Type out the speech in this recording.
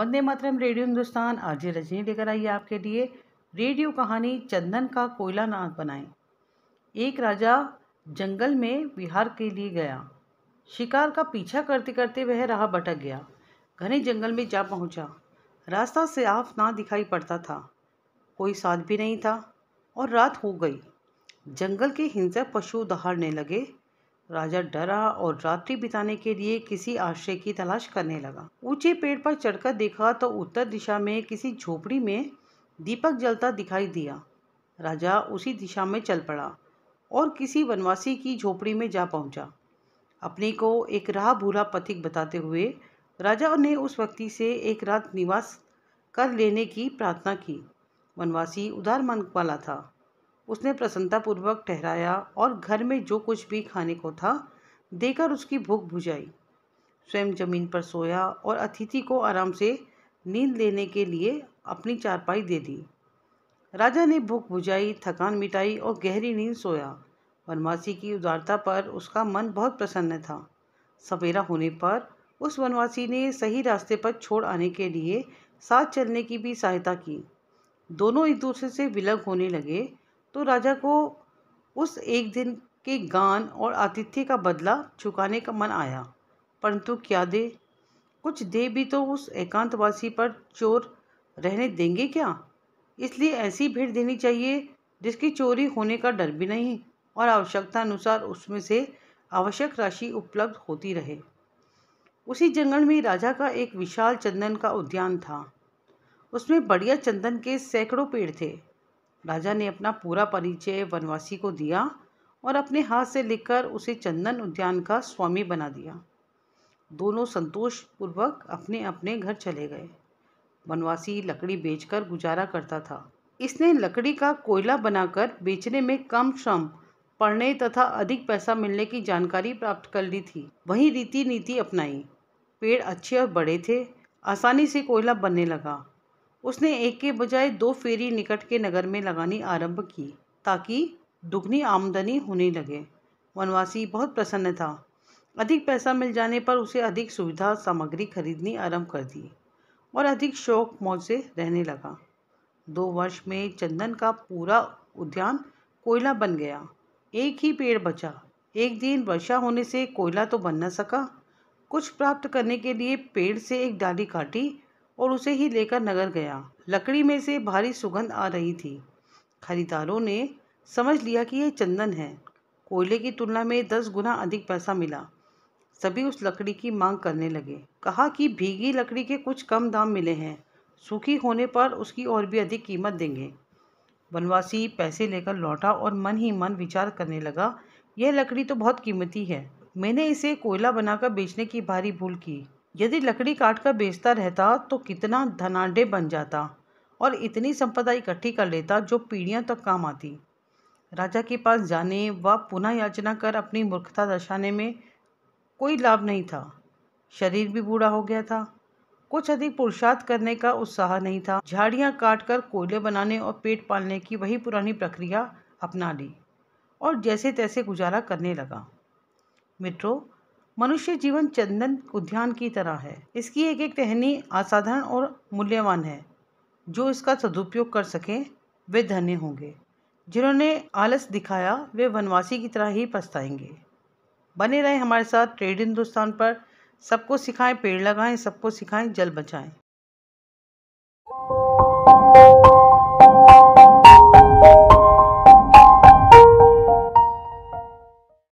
Vande Mataram. Radio Hindustan RJ Rajni लेकर आई आपके लिए रेडियो कहानी चंदन का कोयला ना बनाएं। एक राजा जंगल में विहार के लिए गया। शिकार का पीछा करते करते वह राह भटक गया। घने जंगल में जा पहुंचा। रास्ता साफ ना दिखाई पड़ता था, कोई साथ भी नहीं था और रात हो गई। जंगल के हिंसक पशु दहाड़ने लगे। राजा डरा और रात्रि बिताने के लिए किसी आश्रय की तलाश करने लगा। ऊंचे पेड़ पर चढ़कर देखा तो उत्तर दिशा में किसी झोपड़ी में दीपक जलता दिखाई दिया। राजा उसी दिशा में चल पड़ा और किसी वनवासी की झोपड़ी में जा पहुंचा। अपने को एक राह भूला पथिक बताते हुए राजा ने उस व्यक्ति से एक रात निवास कर लेने की प्रार्थना की। वनवासी उदार मन वाला था। उसने प्रसन्नतापूर्वक ठहराया और घर में जो कुछ भी खाने को था देकर उसकी भूख बुझाई। स्वयं जमीन पर सोया और अतिथि को आराम से नींद लेने के लिए अपनी चारपाई दे दी। राजा ने भूख बुझाई, थकान मिटाई और गहरी नींद सोया। वनवासी की उदारता पर उसका मन बहुत प्रसन्न था। सवेरा होने पर उस वनवासी ने सही रास्ते पर छोड़ आने के लिए साथ चलने की भी सहायता की। दोनों एक दूसरे से विलग होने लगे तो राजा को उस एक दिन के गान और आतिथ्य का बदला चुकाने का मन आया, परंतु क्या दे? कुछ दे भी तो उस एकांतवासी पर चोर रहने देंगे क्या? इसलिए ऐसी भेंट देनी चाहिए जिसकी चोरी होने का डर भी नहीं और आवश्यकता अनुसार उसमें से आवश्यक राशि उपलब्ध होती रहे। उसी जंगल में राजा का एक विशाल चंदन का उद्यान था। उसमें बढ़िया चंदन के सैकड़ों पेड़ थे। राजा ने अपना पूरा परिचय वनवासी को दिया और अपने हाथ से लिखकर उसे चंदन उद्यान का स्वामी बना दिया। दोनों संतोषपूर्वक अपने अपने घर चले गए। वनवासी लकड़ी बेचकर गुजारा करता था। इसने लकड़ी का कोयला बनाकर बेचने में कम श्रम पड़ने तथा अधिक पैसा मिलने की जानकारी प्राप्त कर ली थी। वही रीति नीति अपनाई। पेड़ अच्छे और बड़े थे, आसानी से कोयला बनने लगा। उसने एक के बजाय 2 फेरी निकट के नगर में लगानी आरंभ की ताकि दुगनी आमदनी होने लगे। वनवासी बहुत प्रसन्न था। अधिक पैसा मिल जाने पर उसे अधिक सुविधा सामग्री खरीदनी आरंभ कर दी और अधिक शौक मौज से रहने लगा। 2 वर्ष में चंदन का पूरा उद्यान कोयला बन गया। एक ही पेड़ बचा। एक दिन वर्षा होने से कोयला तो बन न सका। कुछ प्राप्त करने के लिए पेड़ से एक डाली काटी और उसे ही लेकर नगर गया। लकड़ी में से भारी सुगंध आ रही थी। खरीदारों ने समझ लिया कि यह चंदन है। कोयले की तुलना में 10 गुना अधिक पैसा मिला। सभी उस लकड़ी की मांग करने लगे। कहा कि भीगी लकड़ी के कुछ कम दाम मिले हैं, सूखी होने पर उसकी और भी अधिक कीमत देंगे। वनवासी पैसे लेकर लौटा और मन ही मन विचार करने लगा, यह लकड़ी तो बहुत कीमती है। मैंने इसे कोयला बनाकर बेचने की भारी भूल की। यदि लकड़ी काटकर बेचता रहता तो कितना धनाढ्य बन जाता और इतनी संपदा इकट्ठी कर लेता जो पीढ़ियों तक काम आती। राजा के पास जाने व पुनः याचना कर अपनी मूर्खता दर्शाने में कोई लाभ नहीं था। शरीर भी बूढ़ा हो गया था। कुछ अधिक पुरुषार्थ करने का उत्साह नहीं था। झाड़ियाँ काटकर कोयले बनाने और पेट पालने की वही पुरानी प्रक्रिया अपना ली और जैसे तैसे गुजारा करने लगा। मित्रों, मनुष्य जीवन चंदन उद्यान की तरह है। इसकी एक एक टहनी असाधारण और मूल्यवान है। जो इसका सदुपयोग कर सकें वे धन्य होंगे। जिन्होंने आलस दिखाया वे वनवासी की तरह ही पछताएंगे। बने रहें हमारे साथ रेडियो हिंदुस्तान पर। सबको सिखाएं पेड़ लगाएं, सबको सिखाएं जल बचाएं।